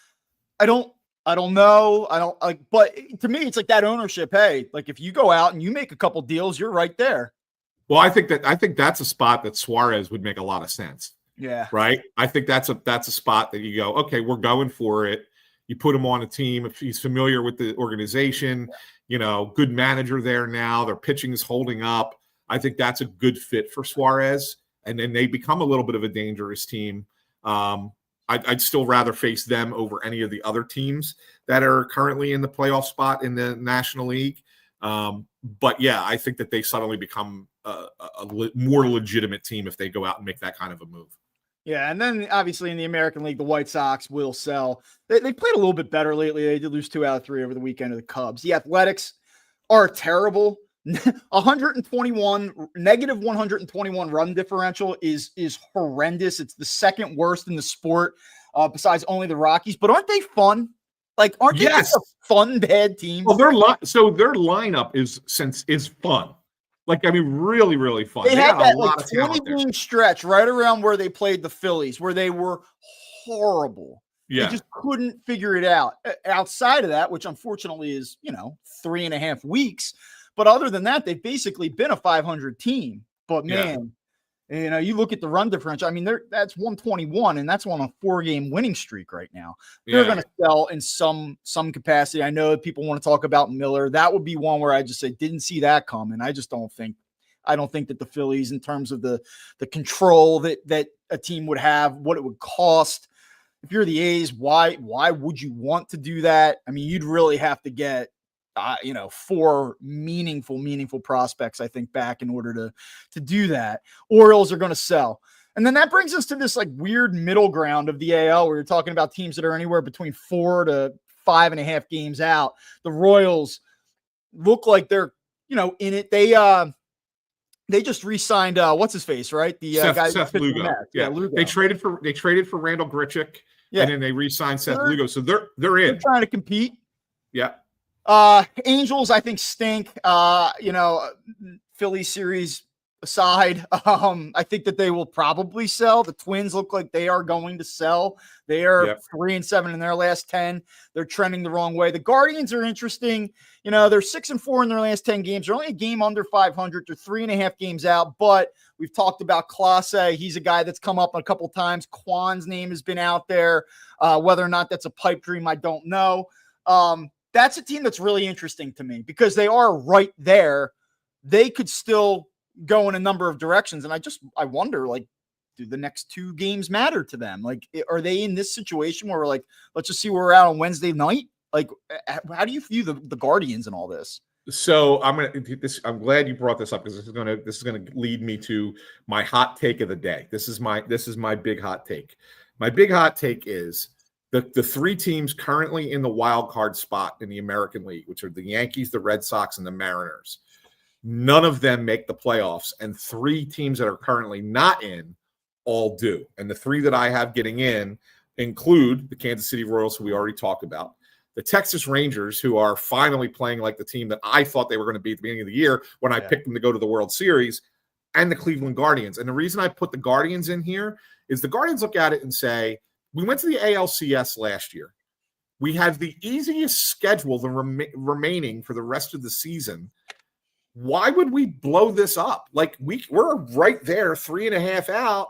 Speaker 2: I don't know. But to me, it's like that ownership. Hey, if you go out and you make a couple deals, you're right there.
Speaker 1: Well, I think that's a spot that Suarez would make a lot of sense.
Speaker 2: Yeah.
Speaker 1: Right. I think that's a spot that you go, okay, we're going for it. You put him on a team if he's familiar with the organization, good manager there now. Their pitching is holding up. I think that's a good fit for Suarez. And then they become a little bit of a dangerous team. I'd still rather face them over any of the other teams that are currently in the playoff spot in the National League. But yeah, I think that they suddenly become a more legitimate team if they go out and make that kind of a move.
Speaker 2: Yeah, and then obviously in the American League, the White Sox will sell. They played a little bit better lately. They did lose 2 out of 3 over the weekend to the Cubs. The Athletics are terrible. negative 121 run differential is horrendous. It's the second worst in the sport, besides only the Rockies. But aren't they fun? Like, aren't they just a fun bad team?
Speaker 1: Well, their lineup is fun. Like, I mean, really, really fun.
Speaker 2: They had that like 20-game stretch right around where they played the Phillies, where they were horrible.
Speaker 1: Yeah.
Speaker 2: They just couldn't figure it out. Outside of that, which unfortunately is, 3.5 weeks. But other than that, they've basically been a 500 team. But man, you look at the run differential. I mean, that's 121, and that's on a 4-game winning streak right now. They're going to sell in some capacity. I know that people want to talk about Miller. That would be one where I just say didn't see that coming. I don't think that the Phillies, in terms of the control that a team would have, what it would cost. If you're the A's, why would you want to do that? I mean, you'd really have to get 4 meaningful prospects, I think, back in order to do that. Orioles are going to sell. And then that brings us to this like weird middle ground of the AL where you're talking about teams that are anywhere between 4 to 5.5 games out. The Royals look like they're, in it. They just re-signed what's his face, right? The guy
Speaker 1: Seth Lugo. Yeah,
Speaker 2: Lugo.
Speaker 1: They traded for Randall Grichuk, and then they re-signed Seth Lugo. So they're in.
Speaker 2: They're trying to compete.
Speaker 1: Yeah.
Speaker 2: Angels, I think, stink. Philly series aside, I think that they will probably sell. The Twins look like they are going to sell. They are 3-7 in their last 10. They're trending the wrong way. The Guardians are interesting. They're 6-4 in their last 10 games. They're only a game under 500. They're 3.5 games out, but we've talked about Clase. He's a guy that's come up a couple times. Kwan's name has been out there. Whether or not that's a pipe dream, I don't know. That's a team that's really interesting to me because they are right there. They could still go in a number of directions. And I wonder, like, do the next 2 games matter to them? Like, are they in this situation where we're like, let's just see where we're at on Wednesday night? Like, how do you view the Guardians and all this?
Speaker 1: So I'm glad you brought this up because this is gonna lead me to my hot take of the day. This is my big hot take. My big hot take is the 3 teams currently in the wild card spot in the American League, which are the Yankees, the Red Sox, and the Mariners. None of them make the playoffs, and 3 teams that are currently not in all do. And the 3 that I have getting in include the Kansas City Royals, who we already talked about, the Texas Rangers, who are finally playing like the team that I thought they were going to be at the beginning of the year when I picked them to go to the World Series, and the Cleveland Guardians. And the reason I put the Guardians in here is the Guardians look at it and say, we went to the ALCS last year. We have the easiest schedule remaining for the rest of the season. Why would we blow this up? Like, we're right there, 3.5 out.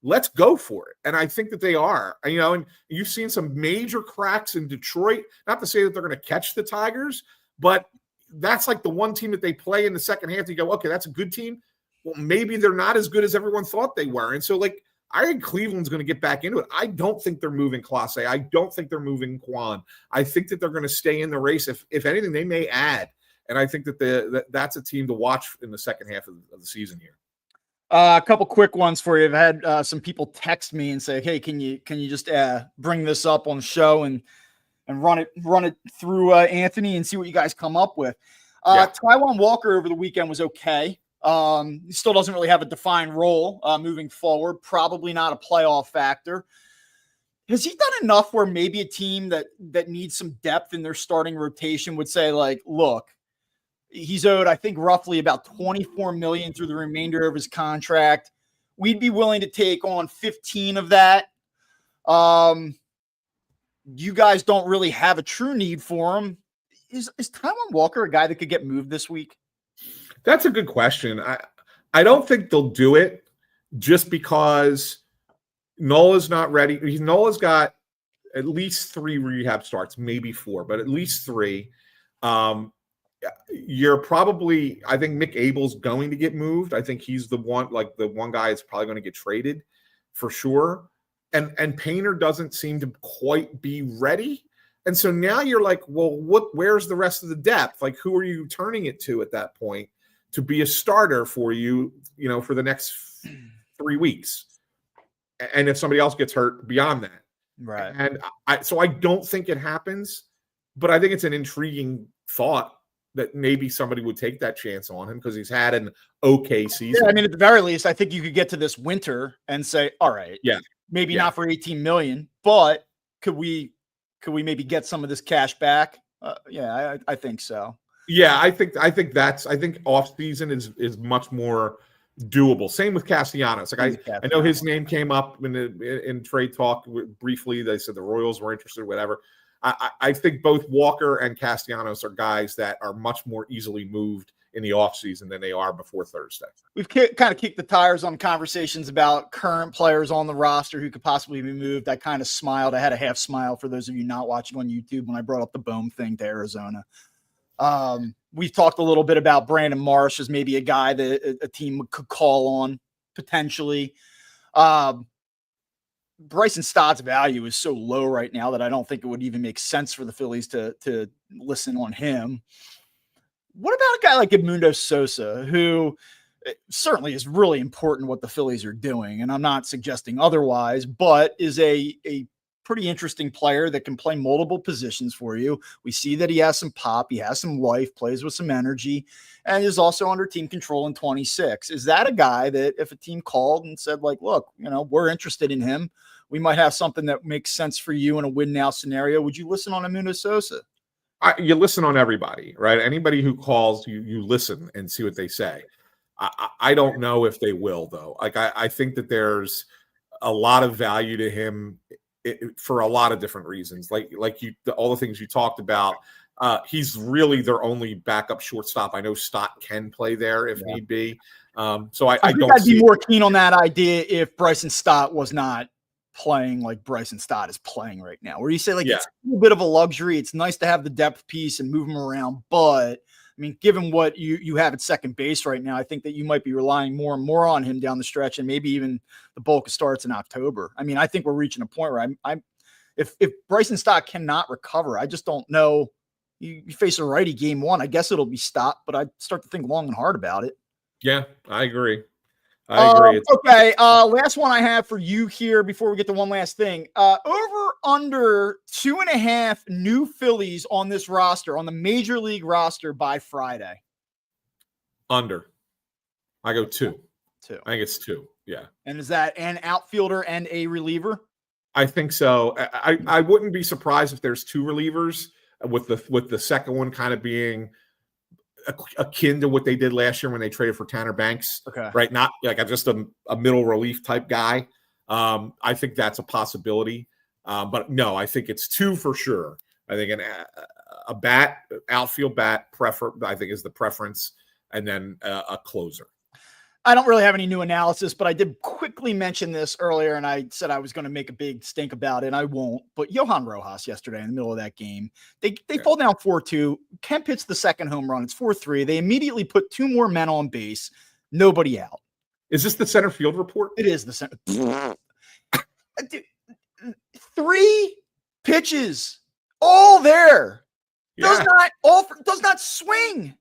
Speaker 1: Let's go for it. And I think that they are. And you've seen some major cracks in Detroit. Not to say that they're going to catch the Tigers, but that's like the one team that they play in the second half. You go, okay, that's a good team. Well, maybe they're not as good as everyone thought they were. And so, like, I think Cleveland's going to get back into it. I don't think they're moving Clase. I don't think they're moving Kwan. I think that they're going to stay in the race. If anything, they may add. And I think that that's a team to watch in the second half of the season here.
Speaker 2: A couple quick ones for you. I've had some people text me and say, "Hey, can you just bring this up on the show and run it through Anthony and see what you guys come up with?" Taijuan Walker over the weekend was okay. He still doesn't really have a defined role moving forward. Probably not a playoff factor. Has he done enough where maybe a team that needs some depth in their starting rotation would say, like, look, he's owed, I think, roughly about $24 million through the remainder of his contract. We'd be willing to take on 15 of that. You guys don't really have a true need for him. Is Taijuan Walker a guy that could get moved this week?
Speaker 1: That's a good question. I don't think they'll do it just because Nola's not ready. Nola's got at least 3 rehab starts, maybe 4, but at least 3. You're probably, I think Mick Abel's going to get moved. I think he's the one guy that's probably going to get traded for sure. And Painter doesn't seem to quite be ready. And so now you're like, well, where's the rest of the depth? Like, who are you turning it to at that point to be a starter for you, for the next 3 weeks? And if somebody else gets hurt beyond that.
Speaker 2: Right.
Speaker 1: And so I don't think it happens, but I think it's an intriguing thought that maybe somebody would take that chance on him because he's had an okay season.
Speaker 2: Yeah, I mean, at the very least, I think you could get to this winter and say, all right, maybe not for 18 million, but could we maybe get some of this cash back? I think so.
Speaker 1: Yeah, I think off season is much more doable. Same with Castellanos. Like I know his name came up in trade talk briefly. They said the Royals were interested, whatever. I think both Walker and Castellanos are guys that are much more easily moved in the offseason than they are before Thursday.
Speaker 2: We've kind of kicked the tires on conversations about current players on the roster who could possibly be moved. I kind of smiled. I had a half smile for those of you not watching on YouTube when I brought up the Bohm thing to Arizona. We've talked a little bit about Brandon Marsh as maybe a guy that a team could call on potentially. Bryson Stott's value is so low right now that I don't think it would even make sense for the Phillies to listen on him. What about a guy like Edmundo Sosa, who certainly is really important what the Phillies are doing, and I'm not suggesting otherwise, but is a pretty interesting player that can play multiple positions for you. We see that he has some pop, he has some life, plays with some energy, and is also under team control in 26. Is that a guy that if a team called and said, like, look, we're interested in him, we might have something that makes sense for you in a win now scenario, would you listen on Edmundo Sosa?
Speaker 1: You listen on everybody, right? Anybody who calls, you listen and see what they say. I don't know if they will, though. Like, I think that there's a lot of value to him for a lot of different reasons. All the things you talked about. He's really their only backup shortstop. I know Stott can play there if need be. So I
Speaker 2: think I'd be more keen on that idea if Bryson Stott was not playing like Bryson Stott is playing right now, where you say it's a little bit of a luxury. It's nice to have the depth piece and move him around. But I mean, given what you have at second base right now, I think that you might be relying more and more on him down the stretch, and maybe even the bulk of starts in October. I mean, I think we're reaching a point where if Bryson Stott cannot recover, I just don't know. You face a righty game 1, I guess it'll be Stott, but I start to think long and hard about it.
Speaker 1: Yeah, I agree.
Speaker 2: Okay. Last one I have for you here before we get to one last thing. Over under 2.5 new Phillies on this roster, on the major league roster by Friday.
Speaker 1: Under. I go 2.
Speaker 2: 2.
Speaker 1: I think it's 2. Yeah.
Speaker 2: And is that an outfielder and a reliever?
Speaker 1: I think so. I wouldn't be surprised if there's 2 relievers, with the second one kind of being akin to what they did last year when they traded for Tanner Banks.
Speaker 2: Okay.
Speaker 1: Right. Not like just a middle relief type guy. I think that's a possibility. But no, I think it's 2 for sure. I think a bat, outfield bat I think is the preference, and then a closer.
Speaker 2: I don't really have any new analysis, but I did quickly mention this earlier, and I said I was going to make a big stink about it, and I won't. But Johan Rojas yesterday in the middle of that game, they fall down 4-2. Kemp hits the second home run. It's 4-3. They immediately put 2 more men on base. Nobody out.
Speaker 1: Is this the center field report?
Speaker 2: It is the center. 3 pitches, all there. Does not swing.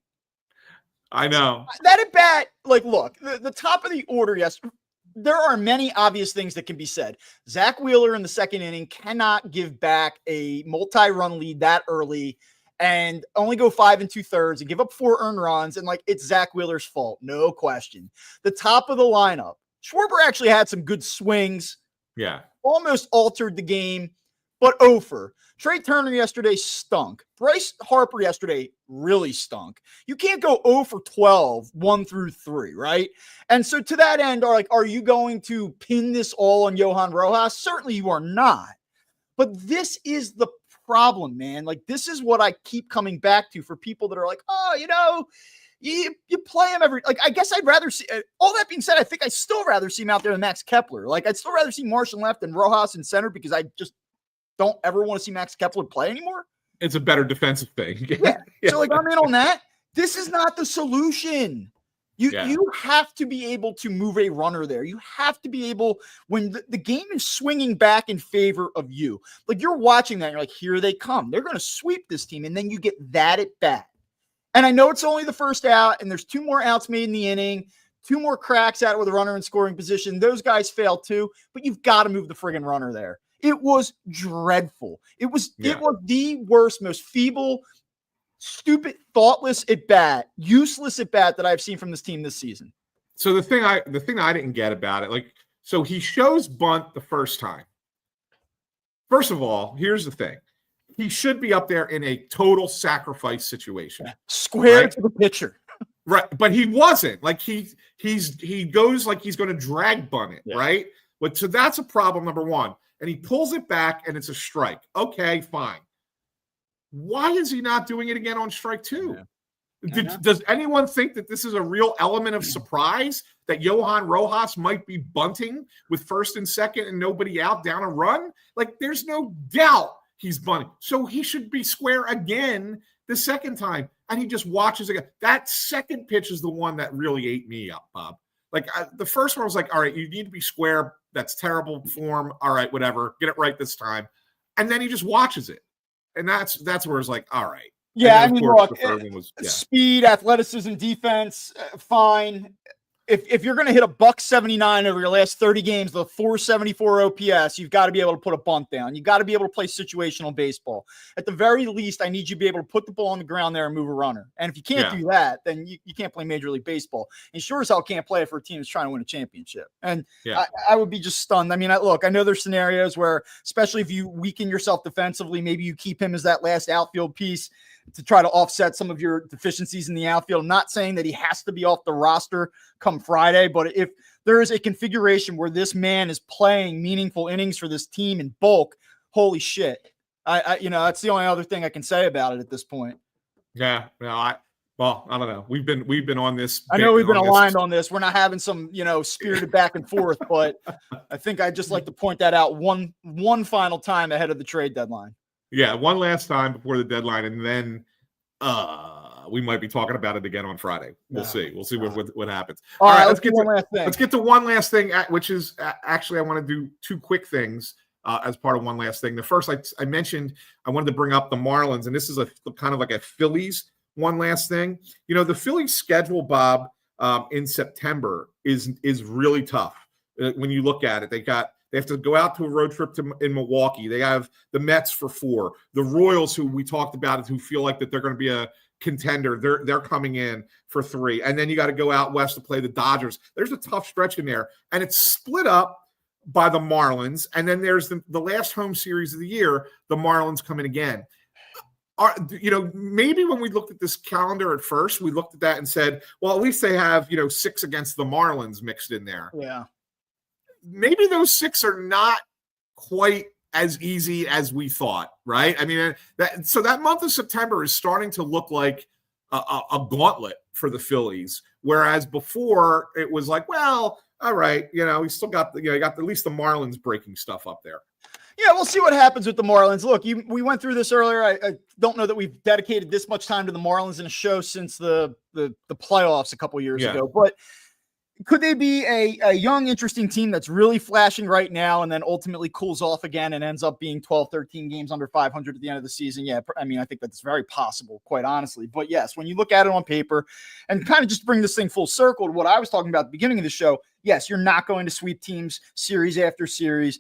Speaker 1: I know
Speaker 2: that at bat. Like, look, the top of the order. Yes, there are many obvious things that can be said. Zack Wheeler in the second inning cannot give back a multi-run lead that early and only go 5 2/3 and give up 4 earned runs. And it's Zack Wheeler's fault. No question. The top of the lineup, Schwarber actually had some good swings.
Speaker 1: Yeah.
Speaker 2: Almost altered the game, but over. Trey Turner yesterday stunk. Bryce Harper yesterday really stunk. You can't go 0 for 12, 1 through 3, right? And so to that end, are you going to pin this all on Johan Rojas? Certainly you are not. But this is the problem, man. This is what I keep coming back to for people that are like, oh, you play him every, I guess I'd rather see, all that being said, I think I still rather see him out there than Max Kepler. I'd still rather see Marsh in left and Rojas in center because I just don't ever want to see Max Kepler play anymore?
Speaker 1: It's a better defensive thing.
Speaker 2: Yeah. So like I'm in on that. This is not the solution. You have to be able to move a runner there. You have to be able, when the game is swinging back in favor of you, like you're watching that, and you're like, here they come. They're going to sweep this team. And then you get that at bat. And I know it's only the first out, and there's 2 more outs made in the inning, 2 more cracks out with a runner in scoring position. Those guys fail too, but you've got to move the friggin' runner there. It was dreadful. It was the worst, most feeble, stupid, thoughtless at bat, useless at bat that I've seen from this team this season.
Speaker 1: So the thing I didn't get about it, like, so he shows bunt the first time. First of all, here's the thing. He should be up there in a total sacrifice situation.
Speaker 2: Square to the pitcher.
Speaker 1: Right. But he wasn't. Like he goes like he's going to drag bunt it, right? But so that's a problem, number one. And he pulls it back and it's a strike. Okay, fine. Why is he not doing it again on strike 2? Does anyone think that this is a real element of surprise that Johan Rojas might be bunting with first and second and nobody out down a run? Like, there's no doubt he's bunting. So he should be square again the second time. And he just watches again. That second pitch is the one that really ate me up, Bob. Like, the first one was like, all right, you need to be square. That's terrible form. All right, whatever. Get it right this time. And then he just watches it. And that's where it's like, all right.
Speaker 2: Yeah, I mean, look, speed, athleticism, defense, fine. If you're going to hit a $179 over your last 30 games, the 474 OPS, you've got to be able to put a bunt down. You got to be able to play situational baseball. At the very least, I need you to be able to put the ball on the ground there and move a runner. And if you can't do that, then you can't play Major League Baseball. And sure as hell can't play it for a team that's trying to win a championship. And I would be just stunned. I mean, I know there's scenarios where, especially if you weaken yourself defensively, maybe you keep him as that last outfield piece to try to offset some of your deficiencies in the outfield. I'm not saying that he has to be off the roster come Friday, but if there is a configuration where this man is playing meaningful innings for this team in bulk, holy shit. I that's the only other thing I can say about it at this point.
Speaker 1: Yeah. I don't know. We've been on this.
Speaker 2: I know we've been aligned on this. We're not having some, spirited back and forth, but I think I'd just like to point that out one final time ahead of the trade deadline.
Speaker 1: Yeah, one last time before the deadline, and then we might be talking about it again on Friday. We'll see. We'll see what happens.
Speaker 2: All right, let's get
Speaker 1: to one last thing, which is actually I want to do 2 quick things as part of one last thing. The first, I mentioned I wanted to bring up the Marlins, and this is a kind of like a Phillies one last thing. The Phillies schedule, Bob, in September is really tough when you look at it. They have to go out to a road trip in Milwaukee. They have the Mets for 4. The Royals, who we talked about, who feel like that they're going to be a contender, they're coming in for 3. And then you got to go out west to play the Dodgers. There's a tough stretch in there. And it's split up by the Marlins. And then there's the last home series of the year, the Marlins come in again. Maybe when we looked at this calendar at first, we looked at that and said, well, at least they have, 6 against the Marlins mixed in there.
Speaker 2: Yeah.
Speaker 1: Maybe those 6 are not quite as easy as we thought, right? I mean, that month of September is starting to look like a gauntlet for the Phillies, whereas before it was like, well, all right, we still got you got at least the Marlins breaking stuff up there.
Speaker 2: Yeah, we'll see what happens with the Marlins. Look, we went through this earlier. I don't know that we've dedicated this much time to the Marlins in a show since the playoffs a couple years ago, but could they be a young, interesting team that's really flashing right now and then ultimately cools off again and ends up being 12, 13 games under 500 at the end of the season? Yeah, I mean, I think that's very possible, quite honestly. But yes, when you look at it on paper and kind of just bring this thing full circle to what I was talking about at the beginning of the show, yes, you're not going to sweep teams series after series.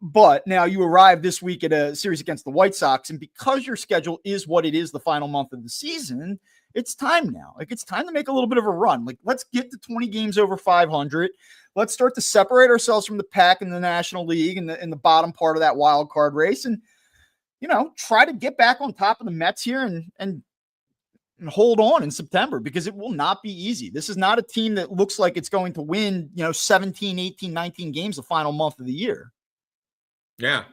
Speaker 2: But now you arrive this week at a series against the White Sox, and because your schedule is what it is the final month of the season, it's time now. Like, it's time to make a little bit of a run. Like, let's get to 20 games over 500. Let's start to separate ourselves from the pack in the National League and in the bottom part of that wild card race, and try to get back on top of the Mets here and hold on in September, because it will not be easy. This is not a team that looks like it's going to win 17, 18, 19 games the final month of the year.
Speaker 1: Yeah,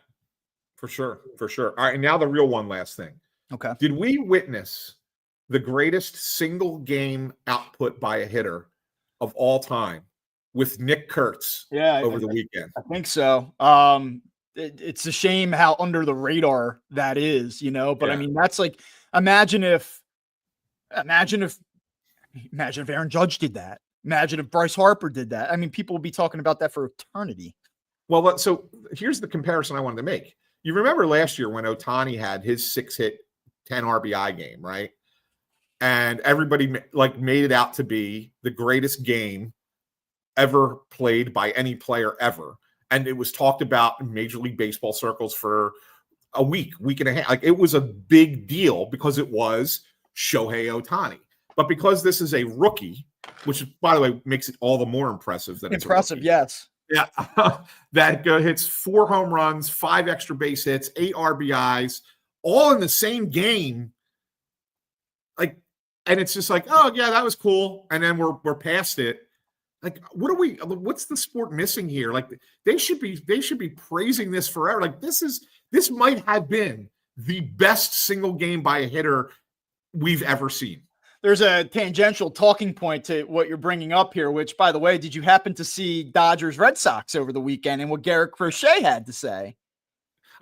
Speaker 1: for sure. All right, and now the real one last thing.
Speaker 2: Okay.
Speaker 1: Did we witness the greatest single game output by a hitter of all time with Nick Kurtz over the weekend?
Speaker 2: I think so. it's a shame how under the radar that is, but
Speaker 1: Yeah.
Speaker 2: I mean, that's like, imagine if Aaron Judge did that. Imagine if Bryce Harper did that. I mean, people will be talking about that for eternity.
Speaker 1: Well, so here's the comparison I wanted to make. You remember last year when Ohtani had his 6-hit, 10 RBI game, right? And everybody like made it out to be the greatest game ever played by any player ever. And it was talked about in Major League Baseball circles for a week and a half. Like, it was a big deal because it was Shohei Ohtani. But because this is a rookie, which, by the way, makes it all the more impressive. That it's
Speaker 2: impressive, yes.
Speaker 1: Yeah, that hits 4 home runs, 5 extra base hits, 8 RBIs, all in the same game. Like, and it's just like, oh yeah, that was cool. And then we're past it. Like, what's the sport missing here? Like, they should be praising this forever. Like, this might have been the best single game by a hitter we've ever seen.
Speaker 2: There's a tangential talking point to what you're bringing up here, which, by the way, did you happen to see Dodgers Red Sox over the weekend and what Garrett Crochet had to say?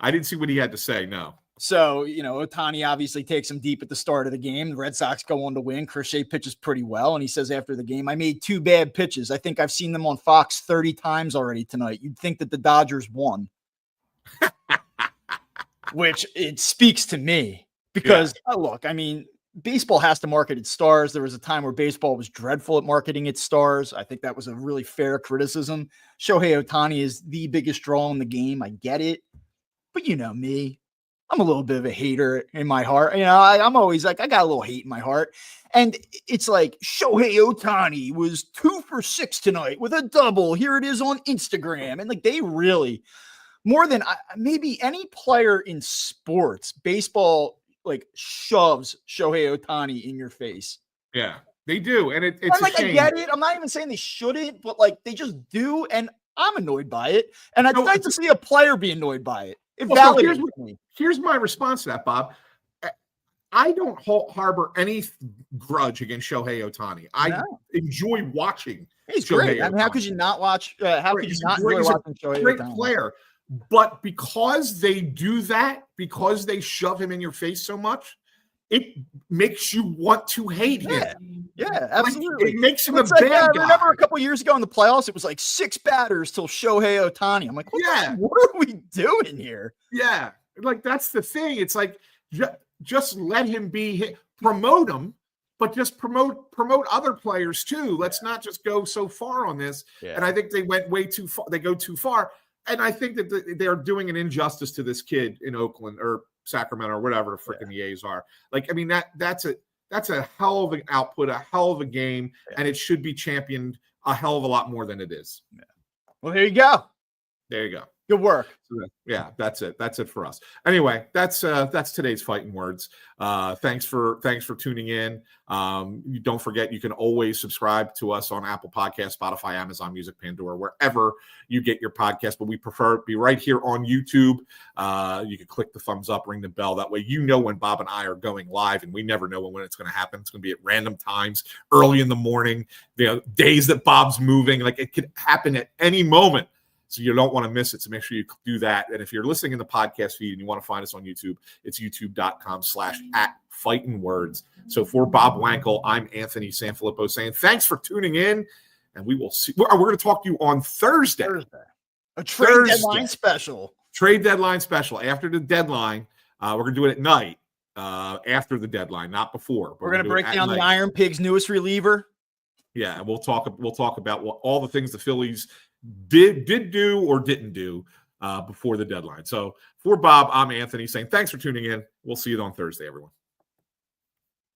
Speaker 1: I didn't see what he had to say, no.
Speaker 2: So, Ohtani obviously takes him deep at the start of the game. The Red Sox go on to win. Crochet pitches pretty well. And he says after the game, I made 2 bad pitches. I think I've seen them on Fox 30 times already tonight. You'd think that the Dodgers won. Which it speaks to me because, look, I mean, baseball has to market its stars. There was a time where baseball was dreadful at marketing its stars. I think that was a really fair criticism. Shohei Ohtani is the biggest draw in the game. I get it. But you know me. I'm a little bit of a hater in my heart. I'm always like, I got a little hate in my heart. And it's like, Shohei Ohtani was 2 for 6 tonight with a double. Here it is on Instagram. And like, they really, more than maybe any player in sports, baseball like shoves Shohei Ohtani in your face.
Speaker 1: Yeah, they do. And it's
Speaker 2: like, I get it. I'm not even saying they shouldn't, but like, they just do. And I'm annoyed by it. And I'd like to see a player be annoyed by it.
Speaker 1: Here's my response to that, Bob. I don't harbor any grudge against Shohei Ohtani. I enjoy watching.
Speaker 2: He's great. I mean, how could you not watch? How could you not enjoy watching Shohei Ohtani?
Speaker 1: Great player. But because they do that, because they shove him in your face so much, it makes you want to hate him.
Speaker 2: Yeah, absolutely.
Speaker 1: Like, it makes him a bad guy.
Speaker 2: I remember a couple of years ago in the playoffs, it was like 6 batters till Shohei Ohtani. I'm like, what are we doing here?
Speaker 1: Yeah, like, that's the thing. It's like, just let him be, promote him, but just promote other players too. Let's not just go so far on this. Yeah. And I think they went way too far. They go too far. And I think that they're doing an injustice to this kid in Oakland or Sacramento or whatever freaking the A's are. Like, I mean, that's a hell of an output, a hell of a game, and it should be championed a hell of a lot more than it is.
Speaker 2: Yeah. Well, there you go.
Speaker 1: There you go.
Speaker 2: Good work.
Speaker 1: So yeah, that's it. That's it for us. Anyway, that's today's Fighting Words. Thanks for tuning in. You don't forget, you can always subscribe to us on Apple Podcasts, Spotify, Amazon Music, Pandora, wherever you get your podcast. But we prefer it be right here on YouTube. You can click the thumbs up, ring the bell. That way, when Bob and I are going live, and we never know when it's going to happen. It's going to be at random times, early in the morning, days that Bob's moving. Like, it could happen at any moment. So you don't want to miss it. So make sure you do that. And if you're listening in the podcast feed and you want to find us on YouTube, it's youtube.com/@fightingwords. So for Bob Wankel, I'm Anthony Sanfilippo saying thanks for tuning in. And we will see. We're going to talk to you on Thursday.
Speaker 2: A trade deadline special.
Speaker 1: Trade deadline special. After the deadline, we're going to do it at night. After the deadline, not before.
Speaker 2: We're going to break down the Iron Pig's newest reliever.
Speaker 1: Yeah, and we'll talk about all the things the Phillies did do or didn't do before the deadline. So for Bob, I'm Anthony saying thanks for tuning in. We'll see you on Thursday, everyone.